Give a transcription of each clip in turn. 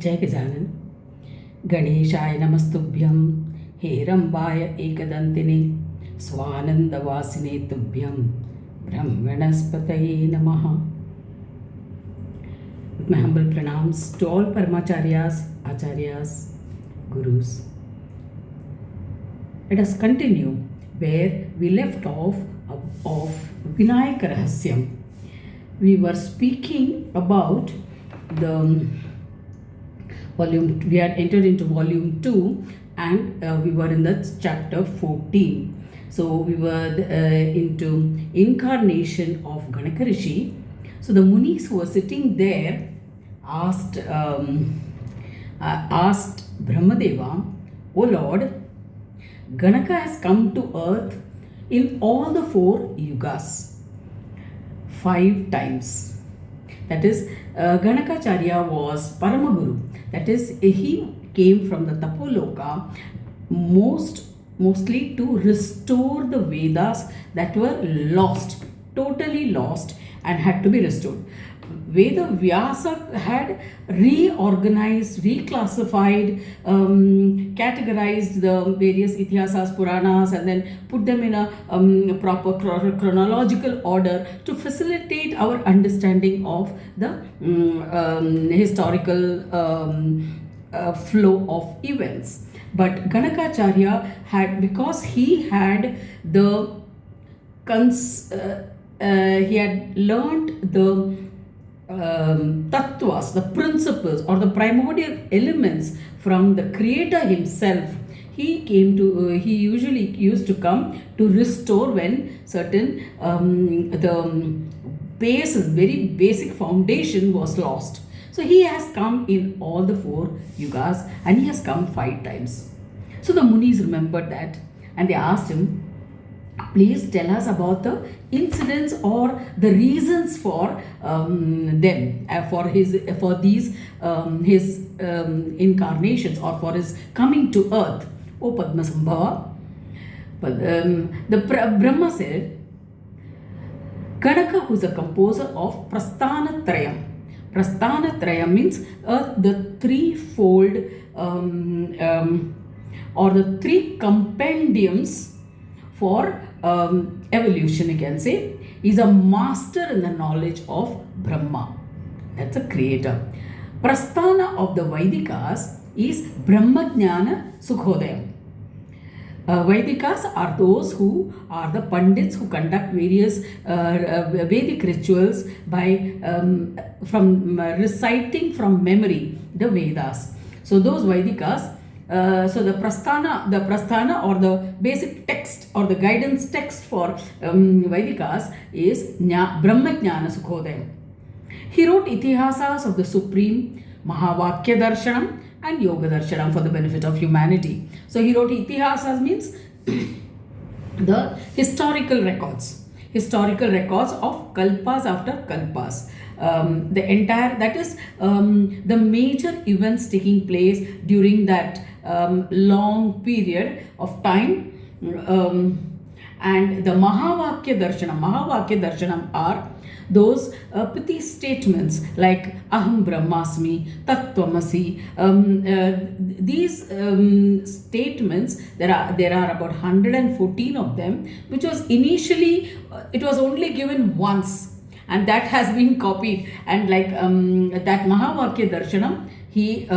जय गजानन। गणेशाय नमस्तुभ्यं, हेरम्बाय एकदन्तिने, स्वानन्दवासिने तुभ्यं, ब्रह्मणस्पतये नमः. With my humble pranams to all Paramacharyas, Acharyas, Gurus. Let us continue where we left off of Vinayaka Rahasyam. We were speaking about the volume. We had entered into volume 2 and we were in the chapter 14. So we were into incarnation of Ganaka Rishi. So the Munis who were sitting there asked Brahmadeva, "O Lord, Ganaka has come to earth in all the 4 yugas 5 times. That is, Ganakacharya was Paramaguru. That is, he came from the Tapo Loka mostly to restore the Vedas that were lost, totally lost, and had to be restored. Veda Vyasa had reorganized, reclassified, categorized the various Itihasas, Puranas, and then put them in a proper chronological order to facilitate our understanding of the historical flow of events. But Ganakacharya had, because he had he had learnt the tattvas, the principles or the primordial elements from the creator himself. He usually used to come to restore when certain the basis, very basic foundation was lost. So he has come in all the 4 yugas and he has come 5 times. So the Munis remembered that and they asked him, "Please tell us about the incidents or the reasons for them, for these his incarnations or for his coming to earth, O Padmasambhava." But the Brahma said, Ganaka, who is a composer of Prasthanatrayam. Prasthanatrayam means the threefold or the 3 compendiums for evolution, you can say. Is a master in the knowledge of Brahma. That's a creator. Prasthana of the Vaidikas is Brahmajnana Sukhodayam. Vaidikas are those who are the Pandits who conduct various Vedic rituals by from reciting from memory the Vedas. So those Vaidikas, so the Prasthana or the basic text or the guidance text for Vaidikas is Brahmajnana Sukhodayam. He wrote Itihasas of the Supreme, Mahavakya Darshanam and Yoga Darshanam for the benefit of humanity. So he wrote Itihasas means the historical records of kalpas after kalpas. The entire, that is the major events taking place during that long period of time. And the Mahavakya Darshanam are those pithy statements like Aham Brahmasmi, Tattvamasi. These statements, there are about 114 of them, which was initially, it was only given once. And that has been copied, and like that Mahavakya Darshanam, he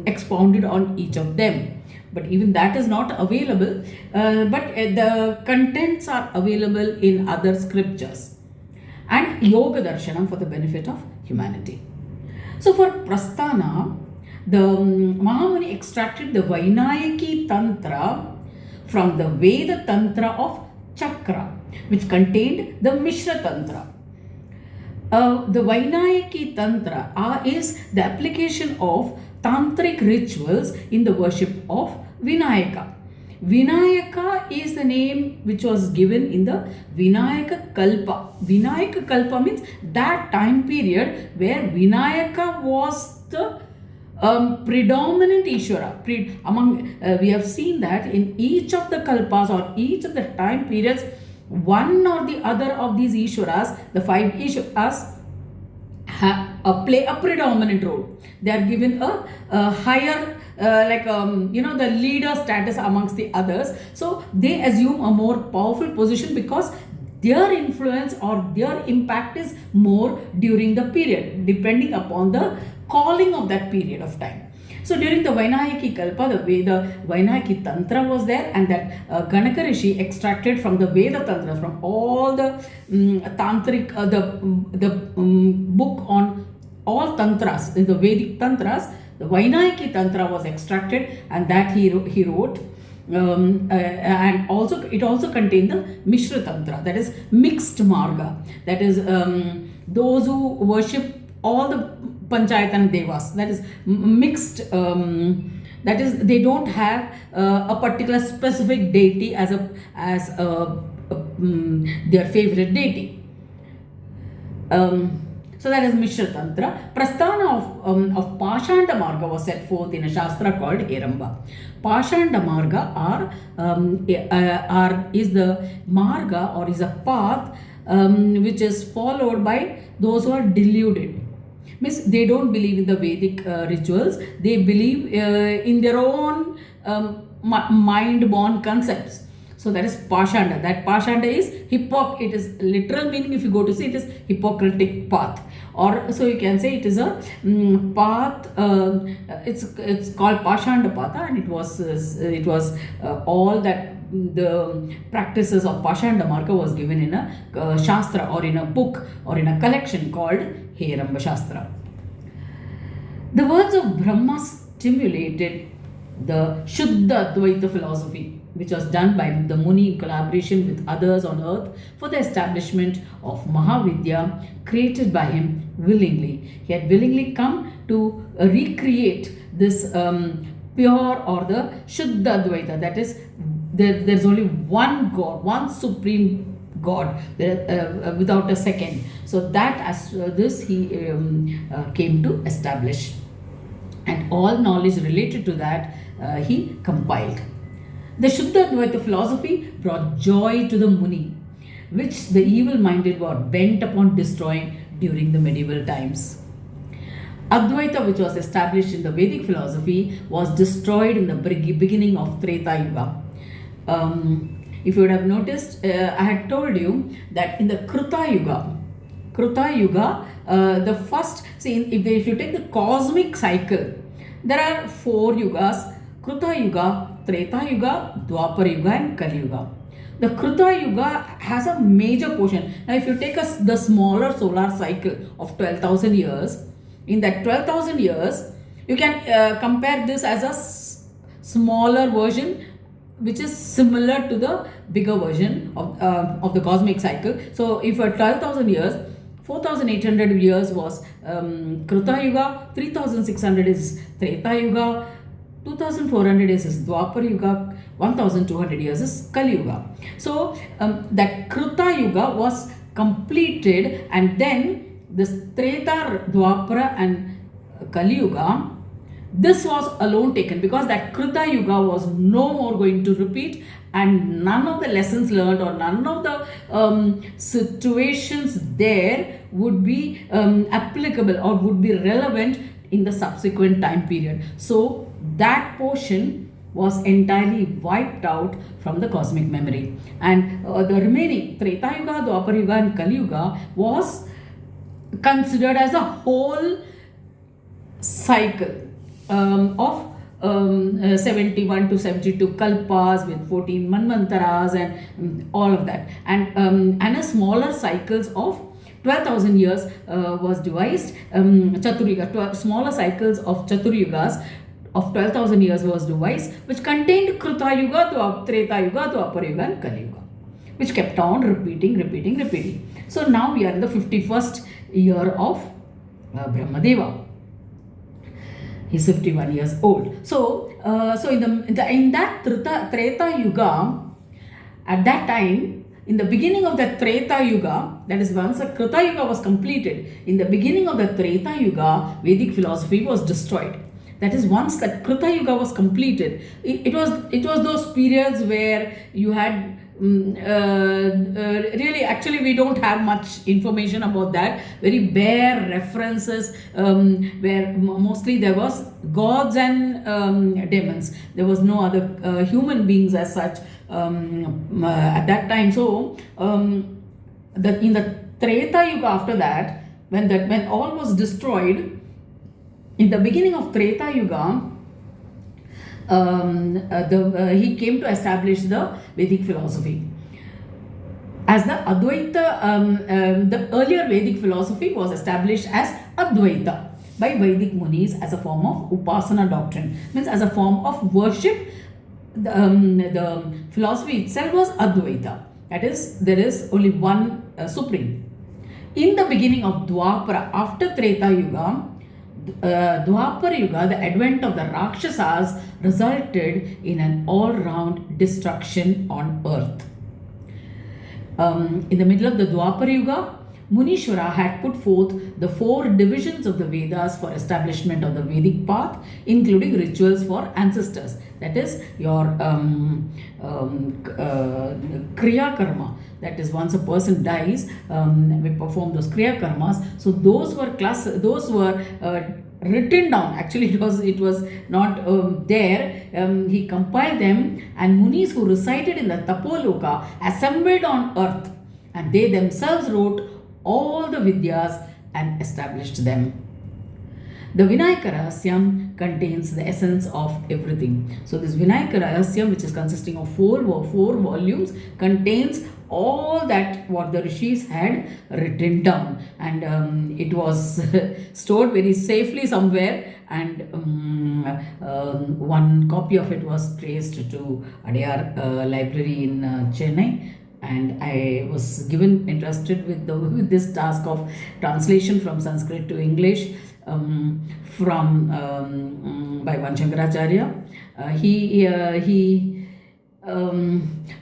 expounded on each of them. But even that is not available, but the contents are available in other scriptures. And Yoga Darshanam for the benefit of humanity. So for Prasthana, the Mahamuni extracted the Vainayaki Tantra from the Veda Tantra of Chakra, which contained the Mishra Tantra. The Vainayaki Tantra is the application of tantric rituals in the worship of Vinayaka. Vinayaka is the name which was given in the Vinayaka Kalpa. Vinayaka Kalpa means that time period where Vinayaka was the predominant Ishvara. We have seen that in each of the Kalpas or each of the time periods, one or the other of these Ishwaras, the 5 Ishwaras, play a predominant role. They are given a higher, the leader status amongst the others. So they assume a more powerful position because their influence or their impact is more during the period, depending upon the calling of that period of time. So during the Vainayaki Kalpa, the Veda Vainayaki Tantra was there, and that Ganaka Rishi extracted from the Veda Tantras, from all the tantric, book on all tantras, in the Vedic tantras, the Vainayaki Tantra was extracted, and that he wrote. And also it also contained the Mishra Tantra, that is mixed marga, that is those who worship all the Panchayatana Devas, that is mixed, that is they don't have a particular specific deity as their favorite deity. So that is Mishra Tantra. Prasthana of Pashanda Marga was set forth in a Shastra called Heramba. Pashanda Marga is the Marga, or is a path which is followed by those who are deluded. Means they don't believe in the Vedic rituals. They believe in their own mind-born concepts. So that is Pashanda. That Pashanda is it is literal meaning, if you go to see, it is Hippocratic path. Or so you can say it is a path, it's called Pashanda Patha, and it was all that the practices of Pashanda Marga was given in a Shastra, or in a book, or in a collection called Heramba Shastra. The words of Brahma stimulated the Shuddha Advaita philosophy, which was done by the Muni in collaboration with others on earth for the establishment of Mahavidya, created by him willingly. He had willingly come to recreate this pure, or the Shuddha Advaita, that is, there's only one God, one supreme God, without a second. So that as this he came to establish, and all knowledge related to that he compiled. The Shuddha Advaita philosophy brought joy to the Muni, which the evil-minded were bent upon destroying during the medieval times. Advaita, which was established in the Vedic philosophy, was destroyed in the beginning of Treta Yuga. If you would have noticed, I had told you that in the Kruta Yuga, the first, if you take the cosmic cycle, there are 4 yugas: Kruta Yuga, Treta Yuga, Dwapara Yuga, and Kali Yuga. The Kruta Yuga has a major portion. Now, if you take the smaller solar cycle of 12,000 years, in that 12,000 years, you can compare this as a smaller version, which is similar to the bigger version of the cosmic cycle. So, if for 12,000 years, 4,800 years was Kruta Yuga, 3,600 is Treta Yuga, 2,400 is Dwapara Yuga, 1,200 years is Kali Yuga. So that Kruta Yuga was completed, and then this Treta, Dwapara and Kali Yuga, this was alone taken, because that Kruta Yuga was no more going to repeat, and none of the lessons learned, or none of the situations there would be applicable or would be relevant in the subsequent time period. So that portion was entirely wiped out from the cosmic memory, and the remaining Treta Yuga, Dwapara Yuga and Kali Yuga was considered as a whole cycle of 71 to 72 kalpas with 14 manvantaras and all of that, and a smaller cycles of 12,000 years was devised. Chaturyuga, smaller cycles of Chaturyugas of 12,000 years was devised, which contained Kruta Yuga, Treta Yuga, Dwapara Yuga and Kali Yuga, which kept on repeating. So now we are in the 51st year of Brahmadeva. He's 51 years old. So in that Treta Yuga, at that time, in the beginning of the Treta Yuga, that is once the Kruta Yuga was completed, in the beginning of the Treta Yuga, Vedic philosophy was destroyed. That is, once that Kruta Yuga was completed, it was those periods where you had really, actually, we don't have much information about that. Very bare references, where mostly there was gods and demons. There was no other human beings as such at that time. So, in the Treta Yuga, after that, when all was destroyed, in the beginning of Treta Yuga, he came to establish the Vedic philosophy. As the Advaita, the earlier Vedic philosophy was established as Advaita by Vedic Munis as a form of Upasana doctrine, means as a form of worship. The philosophy itself was Advaita, that is, there is only one supreme. In the beginning of Dwapara, after Treta Yuga, Dwapara Yuga, the advent of the Rakshasas resulted in an all-round destruction on earth. In the middle of the Dwapara Yuga, Munishwara had put forth the 4 divisions of the Vedas for establishment of the Vedic path, including rituals for ancestors. That is your Kriya Karma. That is, once a person dies, we perform those Kriya Karmas. So those were written down. Actually, it was not there. He compiled them, and Munis who resided in the Tapo Loka assembled on earth, and they themselves wrote all the Vidyas and established them. The Vinayaka Rahasyam contains the essence of everything. So this Vinayaka Rahasyam, which is consisting of four volumes, contains all that what the Rishis had written down, and it was stored very safely somewhere, and one copy of it was traced to Adyar library in Chennai. And I was entrusted with this task of translation from Sanskrit to English by one Shankaracharya.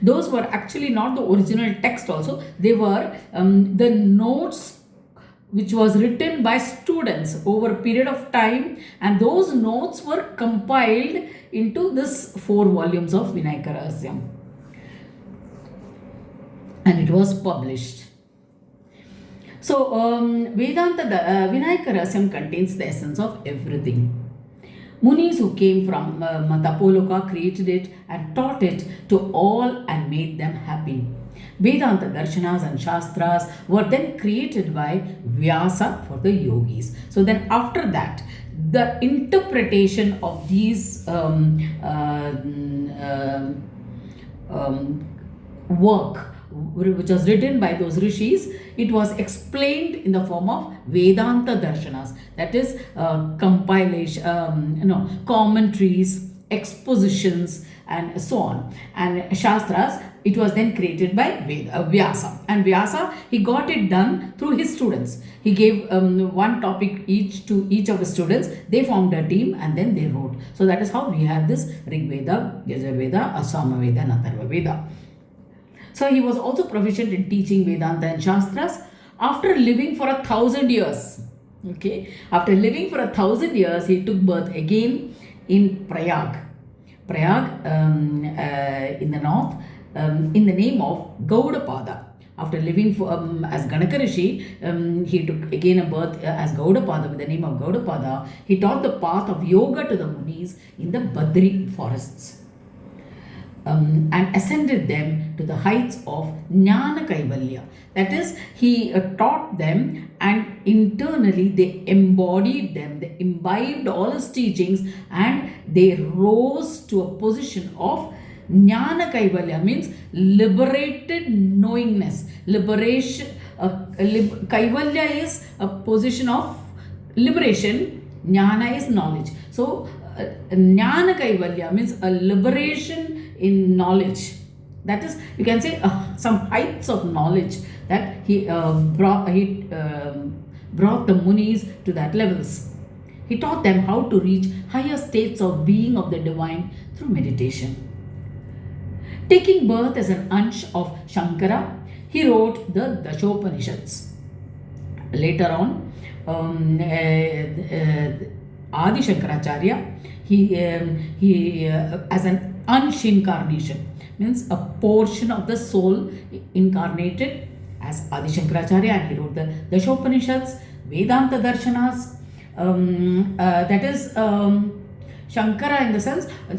Those were actually not the original text also. They were the notes which was written by students over a period of time, and those notes were compiled into this 4 volumes of Vinayaka Rahasyam. And it was published. So, Vedanta, Vinayaka Rahasyam contains the essence of everything. Munis who came from Tapo Loka created it and taught it to all and made them happy. Vedanta Darshanas and Shastras were then created by Vyasa for the yogis. So then after that, the interpretation of these work which was written by those rishis, it was explained in the form of Vedanta Darshanas, that is compilation, commentaries, expositions, and so on. And Shastras, it was then created by Vyasa. And Vyasa, he got it done through his students. He gave one topic each to each of his students. They formed a team and then they wrote. So that is how we have this Rig Veda, Yajurveda, Asama Veda, and Atharva Veda. So he was also proficient in teaching Vedanta and Shastras after living for 1,000 years. Okay, after living for 1,000 years, he took birth again in Prayag. In the north, in the name of Gaudapada. After living as Ganaka Rishi, he took again a birth as Gaudapada with the name of Gaudapada. He taught the path of yoga to the Munis in the Badri forests. And ascended them to the heights of Jnana Kaivalya. That is, he taught them, and internally they embodied them, they imbibed all his teachings, and they rose to a position of Jnana Kaivalya, means liberated knowingness. Liberation, Kaivalya is a position of liberation, Jnana is knowledge. So, Jnana Kaivalya means a liberation in knowledge. That is, you can say some heights of knowledge that he brought the Munis to that levels. He taught them how to reach higher states of being of the divine through meditation. Taking birth as an ansh of Shankara, he wrote the Dashopanishads. Later on, Adi Shankaracharya, he as an ansh incarnation, means a portion of the soul incarnated as Adi Shankaracharya, and he wrote the Dashopanishads, Vedanta Darshanas. That is Shankara, in the sense, the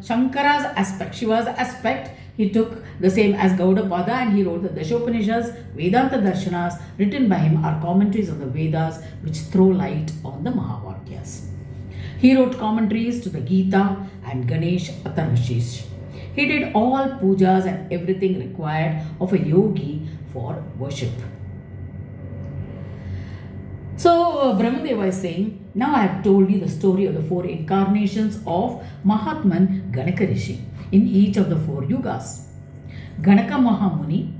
Shankara's aspect, Shiva's aspect, he took the same as Gaudapada, and he wrote the Dashopanishads, Vedanta Darshanas. Written by him are commentaries on the Vedas which throw light on the Mahavakyas. He wrote commentaries to the Gita and Ganesh Atharvashish. He did all pujas and everything required of a yogi for worship. So Brahmadeva is saying, now I have told you the story of the 4 incarnations of Mahatman Ganaka Rishi in each of the 4 yugas. Ganaka Mahamuni,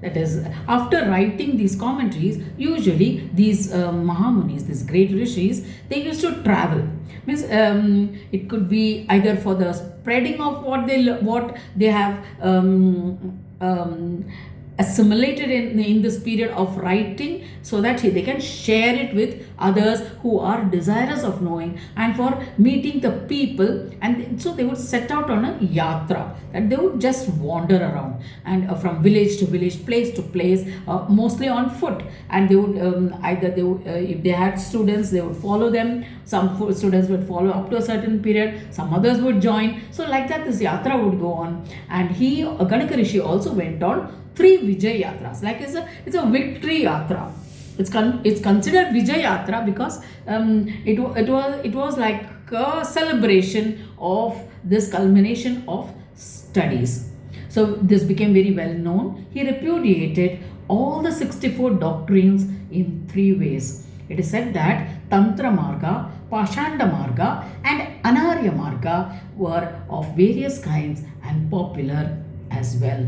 that is, after writing these commentaries, usually these Mahamunis, these great rishis, they used to travel. Means it could be either for the spreading of what they have assimilated in this period of writing, so that they can share it with others who are desirous of knowing, and for meeting the people. And so they would set out on a yatra, that they would just wander around, and from village to village, place to place, mostly on foot. And they would if they had students, they would follow them. Some students would follow up to a certain period, some others would join. So like that, this yatra would go on. And Ganaka Rishi also went on 3 Vijay Yatras. Like it's a victory yatra. It's considered Vijay Yatra because it was like a celebration of this culmination of studies. So this became very well known. He repudiated all the 64 doctrines in 3 ways. It is said that Tantra Marga, Pashanda Marga and Anarya Marga were of various kinds and popular as well.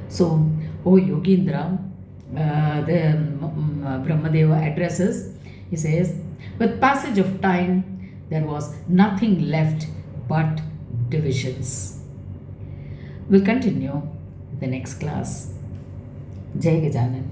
So, O Yogindra, the Brahmadeva addresses, he says, with passage of time, there was nothing left but divisions. We'll continue the next class. Jai Gajanan.